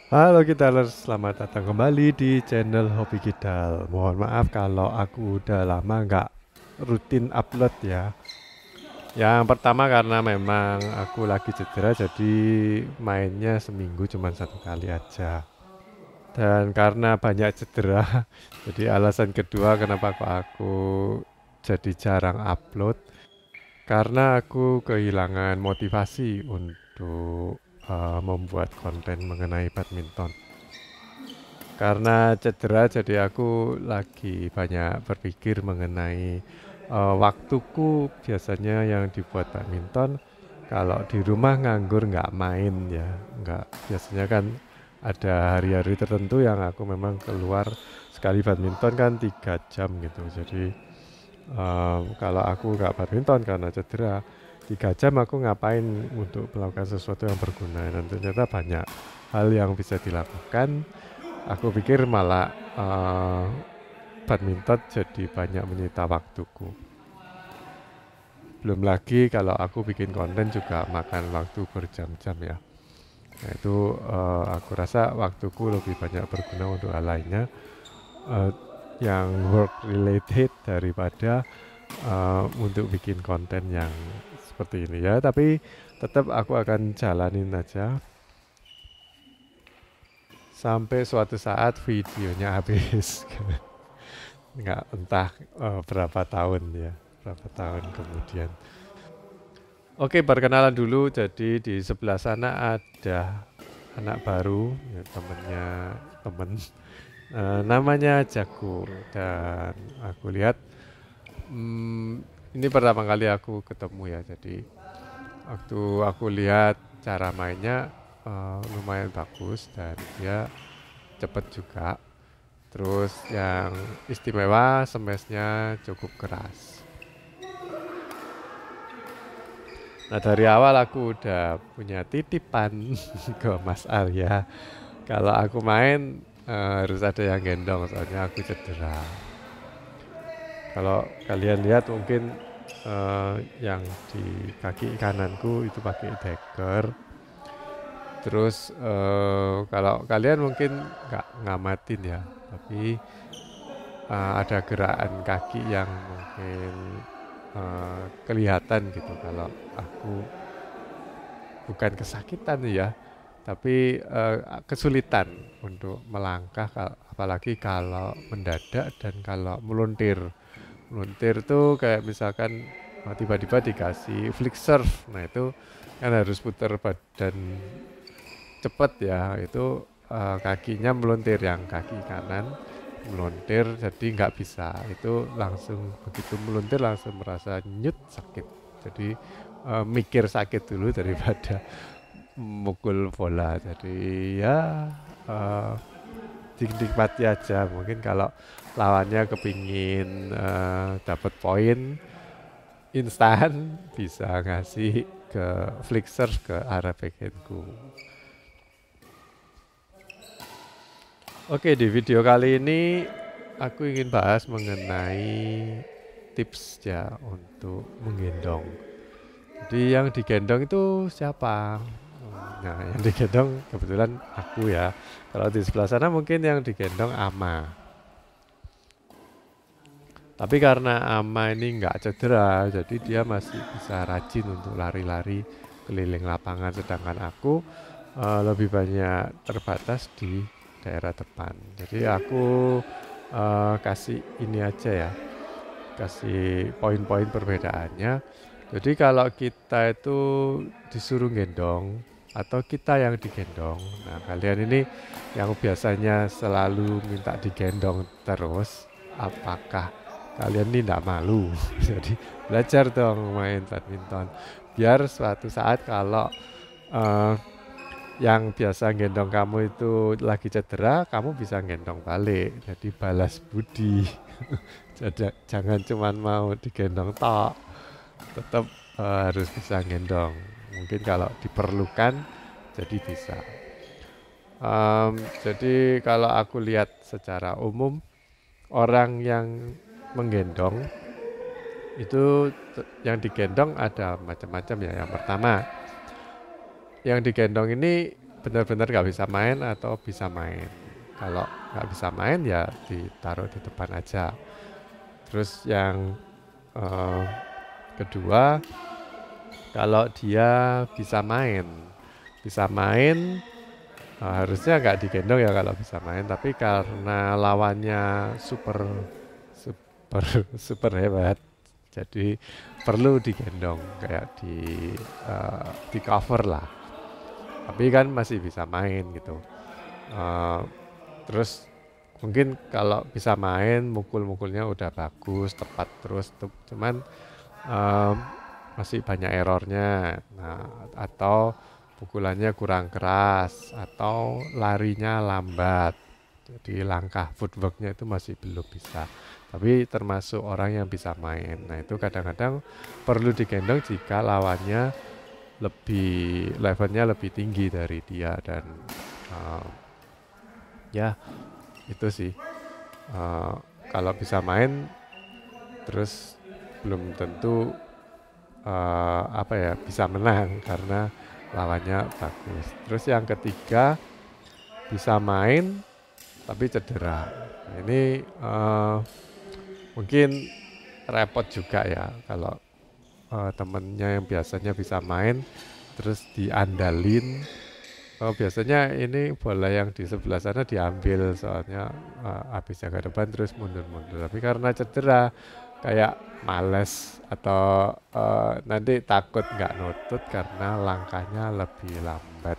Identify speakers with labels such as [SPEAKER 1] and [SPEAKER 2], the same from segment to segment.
[SPEAKER 1] Halo Kidalers, selamat datang kembali di channel Hobi Kidal. Mohon maaf kalau aku udah lama nggak rutin upload ya. Yang pertama karena memang aku lagi cedera, jadi mainnya seminggu cuma satu kali aja. Dan karena banyak cedera, jadi alasan kedua kenapa aku jadi jarang upload, karena aku kehilangan motivasi untuk membuat konten mengenai badminton. Karena cedera, jadi aku lagi banyak berpikir mengenai waktuku biasanya yang dibuat badminton. Kalau di rumah nganggur nggak main ya, nggak. Biasanya kan ada hari-hari tertentu yang aku memang keluar sekali badminton kan 3 jam gitu. Jadi kalau aku nggak badminton karena cedera, 3 jam aku ngapain untuk melakukan sesuatu yang berguna, dan ternyata banyak hal yang bisa dilakukan. Aku pikir malah badminton jadi banyak menyita waktuku. Belum lagi kalau aku bikin konten juga makan waktu berjam-jam ya. Nah itu aku rasa waktuku lebih banyak berguna untuk hal lainnya, uh, yang work related daripada untuk bikin konten yang seperti ini ya. Tapi tetap aku akan jalanin aja sampai suatu saat videonya habis. Nggak entah berapa tahun ya, berapa tahun kemudian. Oke, perkenalan dulu. Jadi di sebelah sana ada anak baru, ya, temennya temen. Namanya Jagur, dan aku lihat ini pertama kali aku ketemu ya. Jadi waktu aku lihat cara mainnya lumayan bagus dan dia cepet juga. Terus yang istimewa smashnya cukup keras. Nah dari awal aku udah punya titipan ke Mas Arya. Kalau aku main harus ada yang gendong soalnya aku cedera. Kalau kalian lihat mungkin yang di kaki kananku itu pakai dagger. Terus kalau kalian mungkin nggak ngamatin ya, tapi ada gerakan kaki yang mungkin kelihatan gitu kalau aku bukan kesakitan ya, tapi kesulitan untuk melangkah, apalagi kalau mendadak dan kalau meluntir. Meluntir tuh kayak misalkan tiba-tiba dikasih flick serve, nah itu kan harus putar badan cepet ya, itu kakinya meluntir, yang kaki kanan meluntir jadi nggak bisa, itu langsung begitu meluntir langsung merasa nyut sakit, jadi mikir sakit dulu daripada mukul bola. Jadi ya uh, dinikmati aja, mungkin kalau lawannya kepingin dapat poin instan bisa ngasih ke flicker ke arah backhandku. Oke, di video kali ini aku ingin bahas mengenai tips ya untuk menggendong. Jadi yang digendong itu siapa? Nah, yang digendong kebetulan aku ya. Kalau di sebelah sana mungkin yang digendong Ama. Tapi karena Ama ini nggak cedera, jadi dia masih bisa rajin untuk lari-lari keliling lapangan. Sedangkan aku lebih banyak terbatas di daerah depan. Jadi aku kasih ini aja ya, kasih poin-poin perbedaannya. Jadi kalau kita itu disuruh gendong atau kita yang digendong, nah kalian ini yang biasanya selalu minta digendong terus, apakah kalian ini tidak malu? Jadi belajar dong main badminton, biar suatu saat kalau uh, yang biasa gendong kamu itu lagi cedera, kamu bisa gendong balik. Jadi balas budi. Jadi jangan cuma mau digendong tok, tetap harus bisa gendong. Mungkin kalau diperlukan, jadi bisa. Jadi kalau aku lihat secara umum, orang yang menggendong itu yang digendong ada macam-macam ya. Yang pertama, yang digendong ini benar-benar nggak bisa main atau bisa main. Kalau nggak bisa main ya ditaruh di depan aja. Terus yang eh, kedua, kalau dia bisa main harusnya nggak digendong ya kalau bisa main. Tapi karena lawannya super super super hebat, jadi perlu digendong kayak di cover lah. Tapi kan masih bisa main gitu. Eh, terus mungkin kalau bisa main mukul-mukulnya udah bagus, tepat terus. Cuman eh, masih banyak errornya. Nah, atau pukulannya kurang keras atau larinya lambat. Jadi langkah footworknya itu masih belum bisa. Tapi termasuk orang yang bisa main. Nah, itu kadang-kadang perlu digendong jika lawannya levelnya lebih tinggi dari dia. Dan uh, ya itu sih. Uh, Kalau bisa main terus belum tentu apa ya bisa menang karena lawannya bagus. Terus yang ketiga, bisa main tapi cedera. Nah, ini mungkin repot juga ya kalau temennya yang biasanya bisa main terus diandalin. Biasanya ini bola yang di sebelah sana diambil soalnya habis jaga depan terus mundur-mundur. Tapi karena cedera kayak males atau nanti takut nggak nutut karena langkahnya lebih lambat.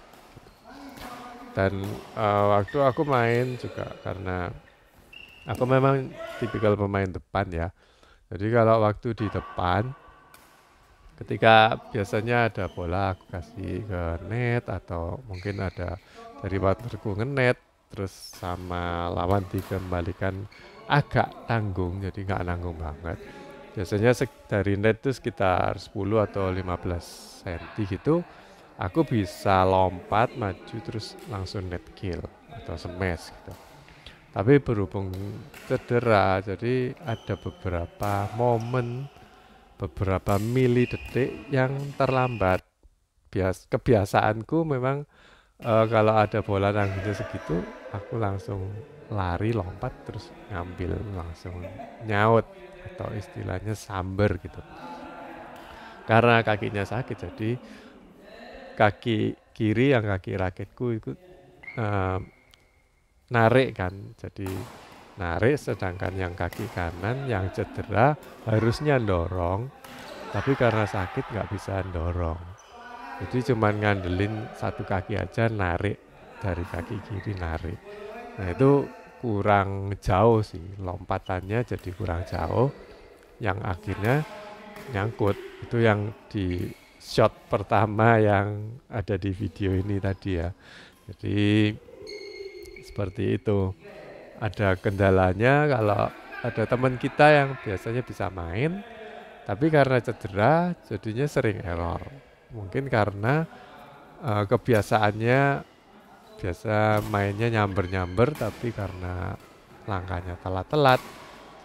[SPEAKER 1] Dan waktu aku main juga karena aku memang tipikal pemain depan ya. Jadi kalau waktu di depan, ketika biasanya ada bola aku kasih ke net atau mungkin ada dari partnerku ngenet, terus sama lawan dikembalikan agak tanggung, jadi nggak nanggung banget. Biasanya dari net itu sekitar 10 atau 15 cm gitu, aku bisa lompat maju terus langsung net kill atau smash gitu. Tapi berhubung cedera, jadi ada beberapa momen, beberapa mili detik yang terlambat. Kebiasaanku memang kalau ada bola nanggungnya segitu, aku langsung lari, lompat, terus ngambil, langsung nyaut atau istilahnya samber gitu. Karena kakinya sakit, jadi kaki kiri yang kaki raketku itu narik kan, jadi narik, sedangkan yang kaki kanan yang cedera harusnya dorong, tapi karena sakit nggak bisa dorong. Jadi cuman ngandelin satu kaki aja narik, dari kaki kiri narik. Nah itu kurang jauh sih, lompatannya jadi kurang jauh, yang akhirnya nyangkut. Itu yang di shot pertama yang ada di video ini tadi ya. Jadi seperti itu. Ada kendalanya kalau ada teman kita yang biasanya bisa main, tapi karena cedera jadinya sering error. Mungkin karena kebiasaannya biasa mainnya nyamber-nyamber, tapi karena langkahnya telat-telat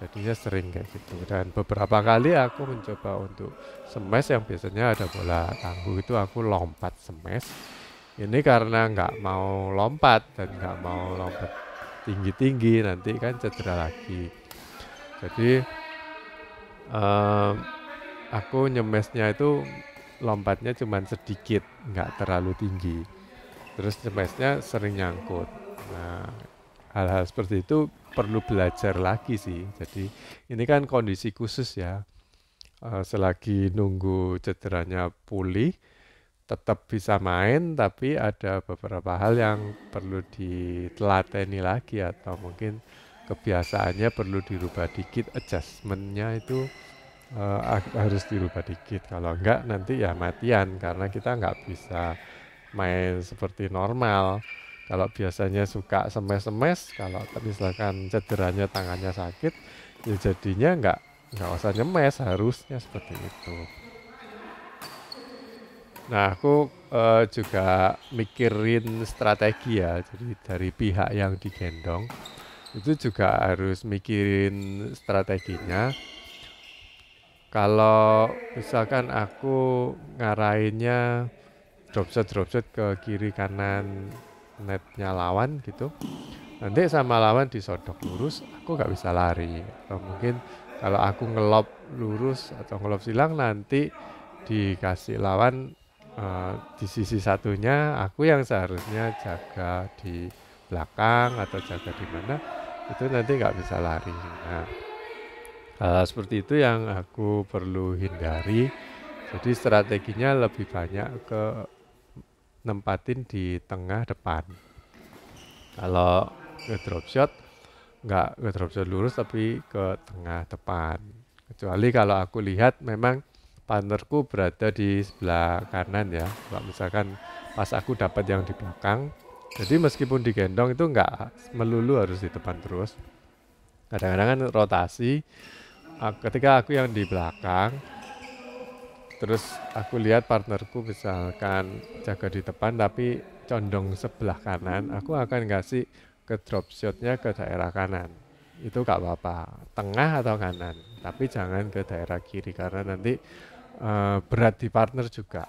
[SPEAKER 1] jadinya sering kayak gitu. Dan beberapa kali aku mencoba untuk smash yang biasanya ada bola tangguh itu aku lompat smash. Ini karena nggak mau lompat dan nggak mau lompat tinggi-tinggi, nanti kan cedera lagi. Jadi aku nyemesnya itu lompatnya cuma sedikit, nggak terlalu tinggi. Terus nyemesnya sering nyangkut. Nah, hal-hal seperti itu perlu belajar lagi sih. Jadi ini kan kondisi khusus ya. Selagi nunggu cederanya pulih, tetap bisa main, tapi ada beberapa hal yang perlu ditelateni lagi atau mungkin kebiasaannya perlu dirubah dikit, adjustmentnya itu harus dirubah dikit. Kalau enggak nanti ya matian karena kita nggak bisa main seperti normal. Kalau biasanya suka semes-semes, kalau misalkan cederanya tangannya sakit, ya jadinya nggak usah nyemes, harusnya seperti itu. Nah, aku juga mikirin strategi ya. Jadi dari pihak yang digendong itu juga harus mikirin strateginya. Kalau misalkan aku ngarahinnya drop shot ke kiri kanan netnya lawan gitu. Nanti sama lawan disodok lurus, aku nggak bisa lari. Atau mungkin kalau aku ngelob lurus atau ngelob silang, nanti dikasih lawan di sisi satunya, aku yang seharusnya jaga di belakang atau jaga di mana, itu nanti nggak bisa lari. Nah, seperti itu yang aku perlu hindari. Jadi strateginya lebih banyak ke nempatin di tengah depan. Kalau ke drop shot, nggak ke drop shot lurus tapi ke tengah depan. Kecuali kalau aku lihat memang partnerku berada di sebelah kanan ya. Kalau misalkan pas aku dapat yang di belakang, jadi meskipun digendong itu nggak melulu harus di depan terus. Kadang-kadang kan rotasi. Ketika aku yang di belakang, terus aku lihat partnerku misalkan jaga di depan tapi condong sebelah kanan, aku akan kasih ke drop shotnya ke daerah kanan. Itu gak apa-apa, tengah atau kanan, tapi jangan ke daerah kiri karena nanti berat di partner juga.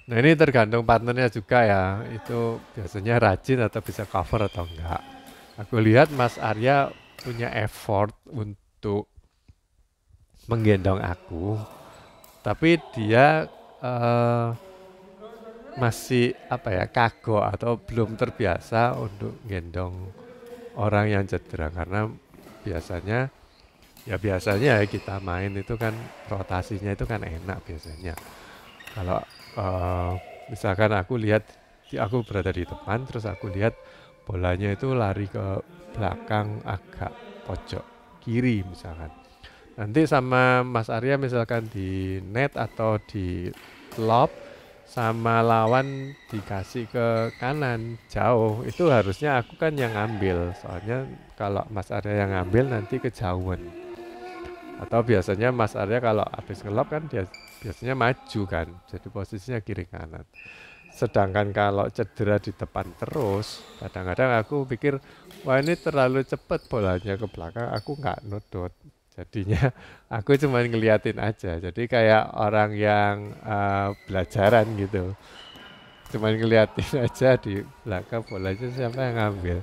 [SPEAKER 1] Nah ini tergantung partnernya juga ya, itu biasanya rajin atau bisa cover atau enggak. Aku lihat Mas Arya punya effort untuk menggendong aku, tapi dia masih kagok atau belum terbiasa untuk gendong orang yang cedera karena biasanya kita main itu kan rotasinya itu kan enak biasanya. Kalau misalkan aku berada di depan terus aku lihat bolanya itu lari ke belakang agak pojok kiri misalkan. Nanti sama Mas Arya misalkan di net atau di lob sama lawan dikasih ke kanan jauh, itu harusnya aku kan yang ngambil. Soalnya kalau Mas Arya yang ngambil nanti kejauhan. Atau biasanya Mas Arya kalau habis ngelob kan dia biasanya maju kan. Jadi posisinya kiri kanan. Sedangkan kalau cedera di depan terus, kadang-kadang aku pikir, wah ini terlalu cepat bolanya ke belakang, aku nggak nutut. Jadinya aku cuma ngeliatin aja. Jadi kayak orang yang belajaran gitu. Cuma ngeliatin aja di belakang bolanya siapa yang ngambil.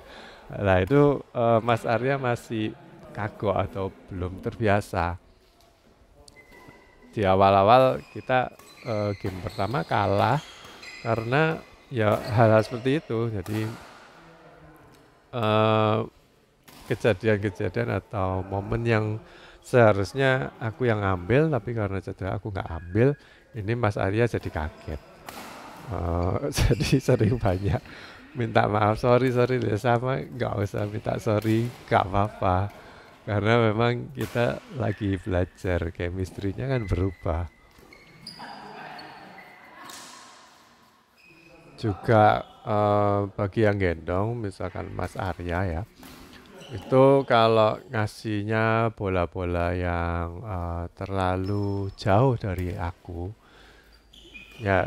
[SPEAKER 1] Nah itu Mas Arya masih kagok atau belum terbiasa. Di awal-awal kita game pertama kalah karena ya hal-hal seperti itu. Jadi kejadian-kejadian atau momen yang seharusnya aku yang ambil tapi karena cedera aku nggak ambil, ini Mas Arya jadi kaget. Jadi sering banyak minta maaf, sorry sama, nggak usah minta sorry, nggak apa-apa karena memang kita lagi belajar, chemistry-nya kan berubah. Juga bagi yang gendong misalkan Mas Arya ya, itu kalau ngasihnya bola-bola yang terlalu jauh dari aku ya,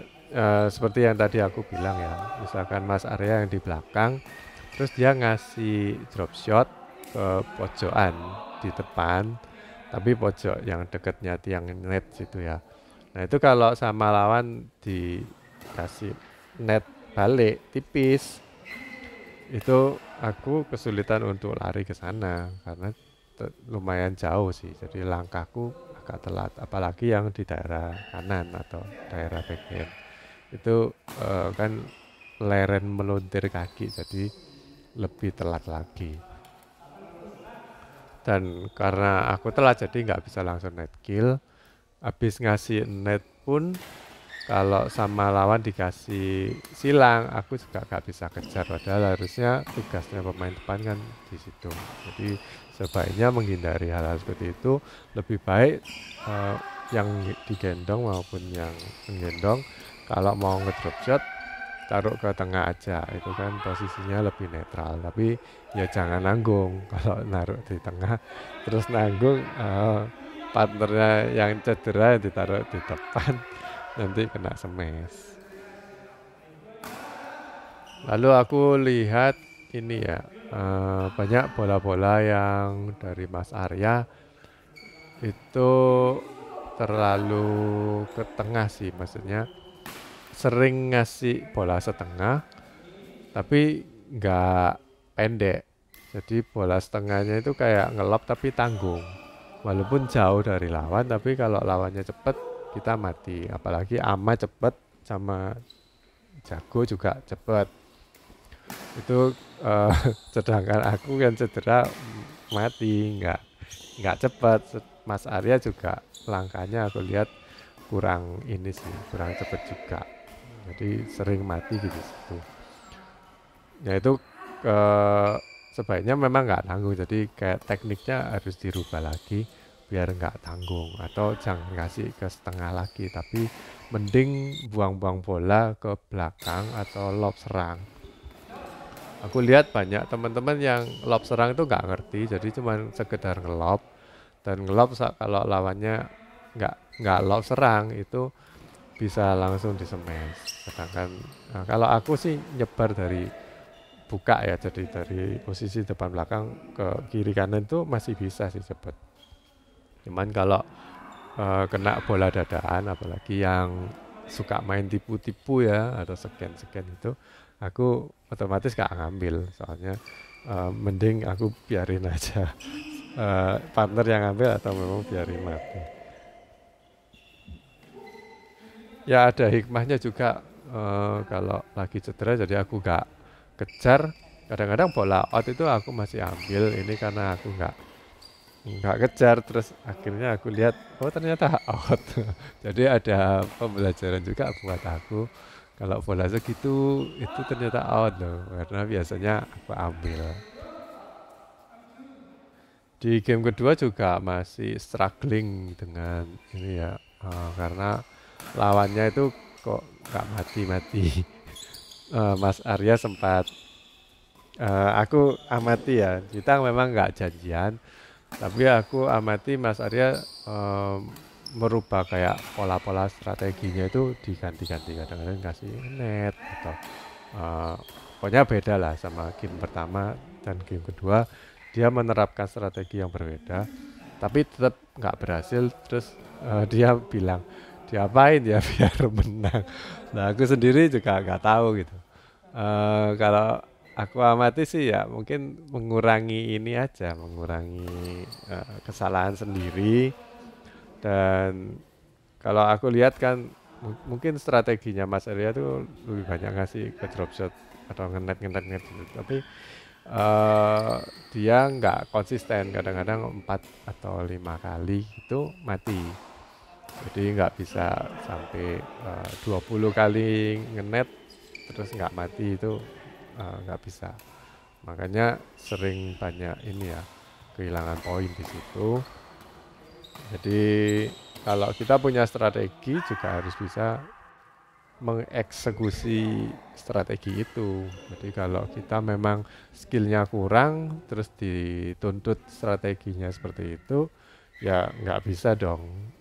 [SPEAKER 1] seperti yang tadi aku bilang ya, misalkan Mas Arya yang di belakang terus dia ngasih drop shot ke pojokan di depan tapi pojok yang dekatnya tiang net situ ya. Nah itu kalau sama lawan dikasih net balik tipis, itu aku kesulitan untuk lari ke sana karena lumayan jauh sih. Jadi langkahku agak telat, apalagi yang di daerah kanan atau daerah backhand. Itu kan leren meluntir kaki, jadi lebih telat lagi. Dan karena aku telat jadi nggak bisa langsung net kill. Habis ngasih net pun kalau sama lawan dikasih silang, aku juga gak bisa kejar. Padahal harusnya tugasnya pemain depan kan di situ. Jadi sebaiknya menghindari hal-hal seperti itu. Lebih baik yang digendong maupun yang menggendong, kalau mau ngedrop shot, taruh ke tengah aja. Itu kan posisinya lebih netral. Tapi ya jangan nanggung. Kalau naruh di tengah, terus nanggung, partnernya yang cedera ditaruh di depan. Nanti kena smash. Lalu aku lihat ini ya, banyak bola-bola yang dari Mas Arya itu terlalu ke tengah sih, maksudnya sering ngasih bola setengah tapi nggak pendek. Jadi bola setengahnya itu kayak ngelop tapi tanggung. Walaupun jauh dari lawan, tapi kalau lawannya cepet kita mati. Apalagi ama cepet sama jago juga cepet. Itu sedangkan aku kan cedera mati, nggak cepet. Mas Arya juga langkahnya aku lihat kurang ini sih, kurang cepet juga. Jadi sering mati di situ. Ya itu sebaiknya memang nggak tanggung. Jadi kayak tekniknya harus dirubah lagi biar nggak tanggung, atau jangan ngasih ke setengah lagi, tapi mending buang-buang bola ke belakang atau lob serang. Aku lihat banyak teman-teman yang lob serang itu nggak ngerti, jadi cuma sekedar ngelob, dan ngelob kalau lawannya nggak lob serang itu bisa langsung disemes. Sedangkan kalau aku sih nyebar dari buka ya, jadi dari posisi depan belakang ke kiri kanan itu masih bisa sih cepet. Cuman kalau kena bola dadaan, apalagi yang suka main tipu-tipu ya atau scan-scan itu, aku otomatis gak ngambil, soalnya mending aku biarin aja partner yang ngambil atau memang biarin mati. Ya ada hikmahnya juga kalau lagi cedera, jadi aku gak kejar. Kadang-kadang bola out itu aku masih ambil, ini karena aku nggak kejar, terus akhirnya aku lihat oh ternyata out. Jadi ada pembelajaran juga buat aku, kalau bola segitu itu ternyata out loh, karena biasanya aku ambil. Di game kedua juga masih struggling dengan ini ya, karena lawannya itu kok nggak mati-mati. Mas Arya sempat aku amati ya, kita memang nggak janjian, tapi aku amati Mas Arya merubah kayak pola-pola strateginya itu diganti-ganti, kadang-kadang kasih net atau pokoknya beda lah sama game pertama dan game kedua. Dia menerapkan strategi yang berbeda, tapi tetap nggak berhasil. Terus dia bilang diapain ya biar menang. Nah aku sendiri juga nggak tahu gitu. Kalau aku amati sih ya mungkin mengurangi ini aja, mengurangi kesalahan sendiri. Dan kalau aku lihat kan mungkin strateginya Mas Arya tuh lebih banyak ngasih ke drop shot atau ngenet gitu. Tapi dia nggak konsisten, kadang-kadang 4 atau 5 kali itu mati. Jadi nggak bisa sampai 20 kali ngenet terus nggak mati, itu nggak bisa. Makanya sering banyak ini ya, kehilangan poin di situ. Jadi kalau kita punya strategi juga harus bisa mengeksekusi strategi itu. Jadi kalau kita memang skillnya kurang terus dituntut strateginya seperti itu, ya nggak bisa dong,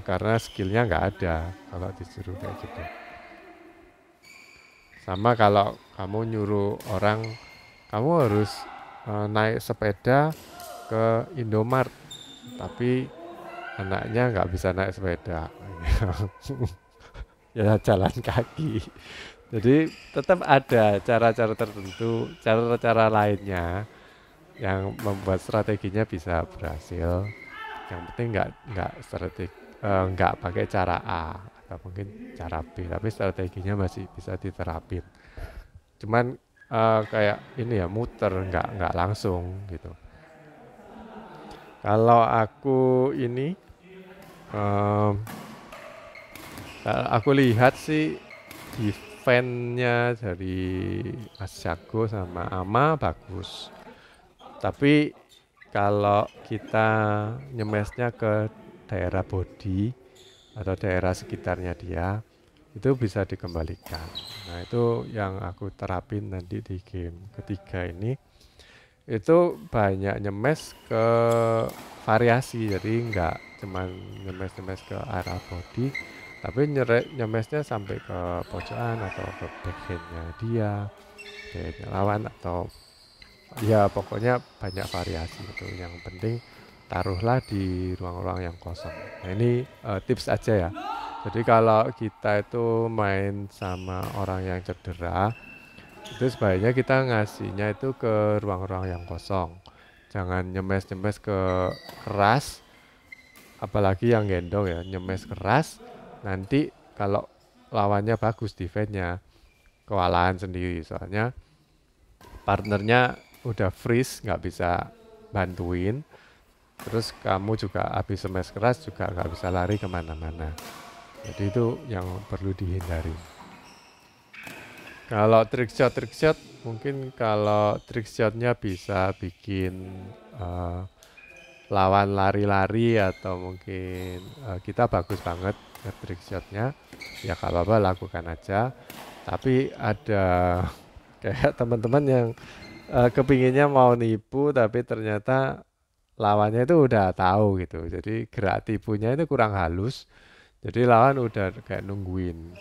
[SPEAKER 1] karena skillnya nggak ada kalau disuruh kayak gitu. Sama kalau kamu nyuruh orang, kamu harus naik sepeda ke Indomart, tapi anaknya nggak bisa naik sepeda. Ya jalan kaki. Jadi tetap ada cara-cara tertentu, cara-cara lainnya yang membuat strateginya bisa berhasil. Yang penting nggak pakai cara A atau mungkin cara B, tapi strateginya masih bisa diterapin. Cuman kayak ini ya, muter, nggak langsung gitu. Kalau aku ini aku lihat sih defense-nya dari Mas Jago sama Ama bagus. Tapi kalau kita nyemesnya ke daerah body atau daerah sekitarnya dia, itu bisa dikembalikan. Nah itu yang aku terapin nanti di game ketiga ini. Itu banyak nyemes ke variasi, jadi nggak cuman nyemes-nyemes ke arah body, tapi nyemesnya sampai ke pojokan atau ke backhandnya dia, backhandnya lawan, atau ya pokoknya banyak variasi itu. Yang penting taruhlah di ruang-ruang yang kosong. Nah ini tips aja ya, Jadi kalau kita itu main sama orang yang cedera, itu sebaiknya kita ngasihnya itu ke ruang-ruang yang kosong. Jangan nyemes-nyemes ke keras, apalagi yang gendong ya, nyemes keras. Nanti kalau lawannya bagus defense-nya, kewalahan sendiri. Soalnya partnernya udah freeze, nggak bisa bantuin. Terus kamu juga habis semes keras juga nggak bisa lari kemana-mana. Jadi itu yang perlu dihindari. Kalau trick shot mungkin kalau trick shotnya bisa bikin eh, lawan lari-lari atau mungkin kita bagus banget trick shotnya, ya kalau apa lakukan aja. Tapi ada kayak teman-teman yang kepinginnya mau nipu tapi ternyata lawannya itu udah tahu gitu. Jadi gerak tipunya itu kurang halus. Jadi lawan udah kayak nungguin.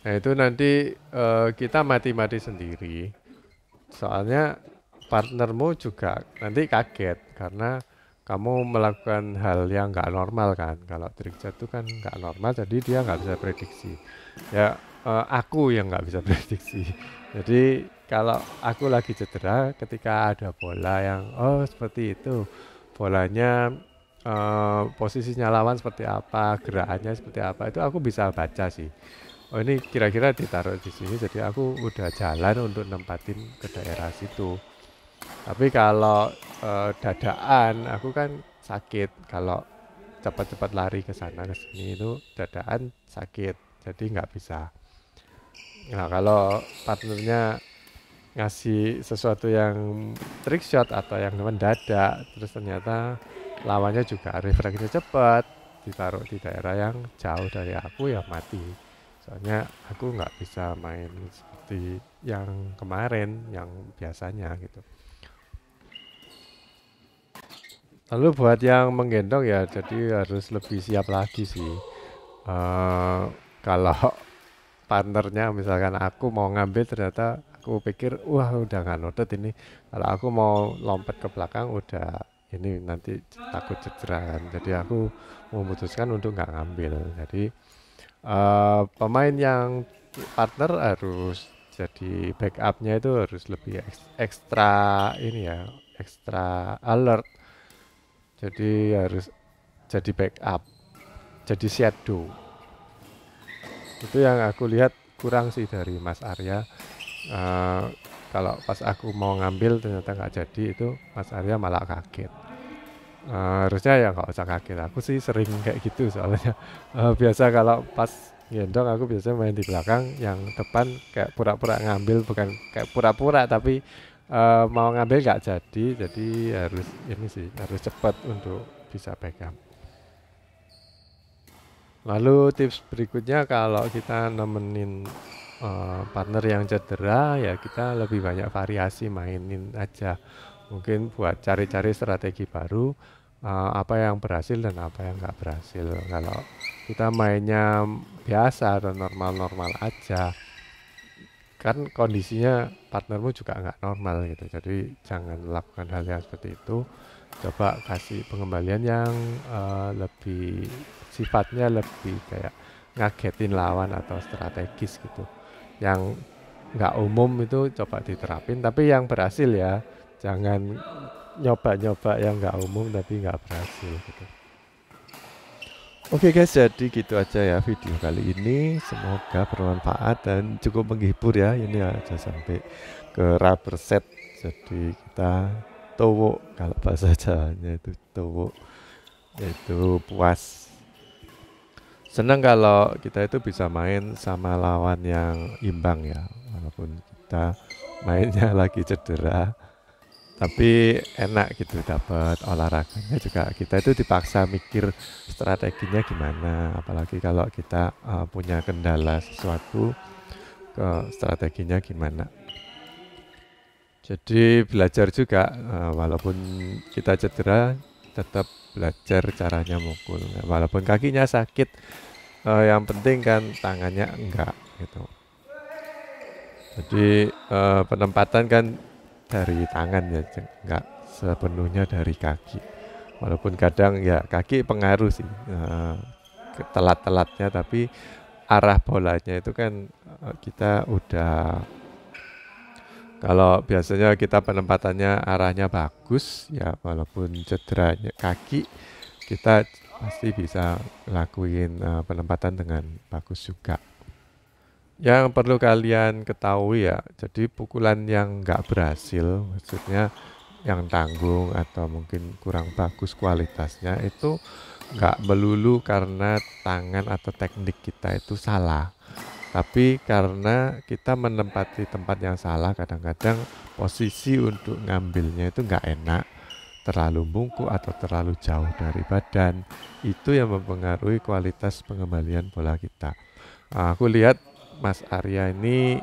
[SPEAKER 1] Nah itu nanti kita mati-mati sendiri. Soalnya partnermu juga nanti kaget karena kamu melakukan hal yang nggak normal kan. Kalau trick shot itu kan nggak normal, jadi dia nggak bisa prediksi. Ya aku yang nggak bisa prediksi. Jadi kalau aku lagi cedera, ketika ada bola yang seperti itu, bolanya posisinya lawan seperti apa, gerakannya seperti apa, itu aku bisa baca sih. Oh ini kira-kira ditaruh di sini, jadi aku udah jalan untuk nempatin ke daerah situ. Tapi kalau dadaan, aku kan sakit. Kalau cepat-cepat lari ke sana ke sini itu dadaan sakit, jadi nggak bisa. Nah kalau partnernya ngasih sesuatu yang trick shot atau yang mendadak, terus ternyata lawannya juga refleksnya cepat, ditaruh di daerah yang jauh dari aku ya mati. Soalnya aku nggak bisa main seperti yang kemarin, yang biasanya gitu. Lalu buat yang menggendong ya, jadi harus lebih siap lagi sih. Eh, kalau partnernya misalkan aku mau ngambil ternyata aku pikir wah udah nggak nodet ini. Kalau aku mau lompat ke belakang udah ini nanti takut cedera kan. Jadi aku memutuskan untuk nggak ngambil. Jadi pemain yang partner harus jadi backupnya itu harus lebih ekstra ini ya, ekstra alert. Jadi harus jadi backup, jadi shadow. Itu yang aku lihat kurang sih dari Mas Arya. Eh, kalau pas aku mau ngambil ternyata nggak jadi, itu Mas Arya malah kaget. Harusnya ya nggak usah kaget. Aku sih sering kayak gitu soalnya. Biasa kalau pas gendong aku biasanya main di belakang, yang depan kayak pura-pura ngambil, bukan kayak pura-pura tapi mau ngambil nggak jadi. Jadi harus ini sih harus cepat untuk bisa backup. Lalu tips berikutnya kalau kita nemenin partner yang cedera ya kita lebih banyak variasi mainin aja. Mungkin buat cari-cari strategi baru, apa yang berhasil dan apa yang nggak berhasil. Kalau kita mainnya biasa atau normal-normal aja, kan kondisinya partnermu juga nggak normal gitu. Jadi jangan lakukan hal yang seperti itu. Coba kasih pengembalian yang lebih sifatnya lebih kayak ngagetin lawan atau strategis gitu. Yang nggak umum itu coba diterapin, tapi yang berhasil ya. Jangan nyoba-nyoba yang nggak umum tapi nggak berhasil gitu. Oke guys, jadi gitu aja ya video kali ini. Semoga bermanfaat dan cukup menghibur ya. Ini aja sampai ke rubber set. Jadi kita towo, kalau bahasa Jawanya itu towo, itu puas. Senang kalau kita itu bisa main sama lawan yang imbang ya. Walaupun kita mainnya lagi cedera, tapi enak gitu dapat olahraganya juga. Kita itu dipaksa mikir strateginya gimana, apalagi kalau kita punya kendala sesuatu, ke strateginya gimana. Jadi belajar juga, walaupun kita cedera tetap belajar caranya mukul. Walaupun kakinya sakit, yang penting kan tangannya enggak gitu. Jadi penempatan kan dari tangan ya, enggak sepenuhnya dari kaki. Walaupun kadang ya kaki pengaruh sih, telat-telatnya, tapi arah bolanya itu kan kita udah, kalau biasanya kita penempatannya arahnya bagus ya, walaupun cederanya kaki kita pasti bisa lakuin penempatan dengan bagus juga. Yang perlu kalian ketahui ya, jadi pukulan yang nggak berhasil, maksudnya yang tanggung atau mungkin kurang bagus kualitasnya, itu nggak melulu karena tangan atau teknik kita itu salah, tapi karena kita menempati tempat yang salah. Kadang-kadang posisi untuk ngambilnya itu nggak enak, terlalu bungkuk atau terlalu jauh dari badan, itu yang mempengaruhi kualitas pengembalian bola kita. Aku lihat Mas Arya ini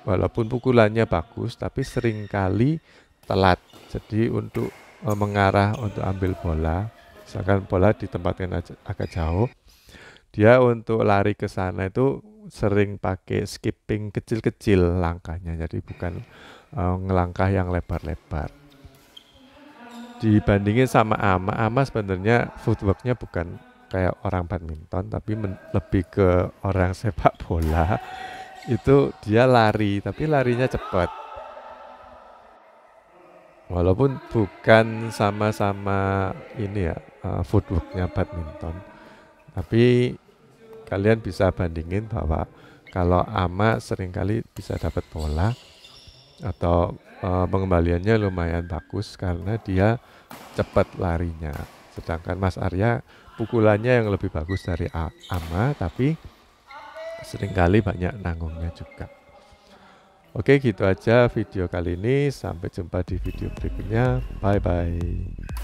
[SPEAKER 1] walaupun pukulannya bagus, tapi seringkali telat. Jadi untuk mengarah untuk ambil bola, misalkan bola ditempatkan agak jauh, dia untuk lari ke sana itu sering pakai skipping kecil-kecil langkahnya, jadi bukan ngelangkah yang lebar-lebar. Dibandingin sama Ama sebenarnya footworknya bukan kayak orang badminton, tapi lebih ke orang sepak bola. Itu dia lari, tapi larinya cepat. Walaupun bukan sama-sama ini ya, footworknya badminton, tapi kalian bisa bandingin bahwa kalau Ama seringkali bisa dapat bola atau pengembaliannya lumayan bagus karena dia cepat larinya. Sedangkan Mas Arya pukulannya yang lebih bagus dari Ama, tapi seringkali banyak nanggungnya juga. Oke, gitu aja video kali ini. Sampai jumpa di video berikutnya. Bye-bye.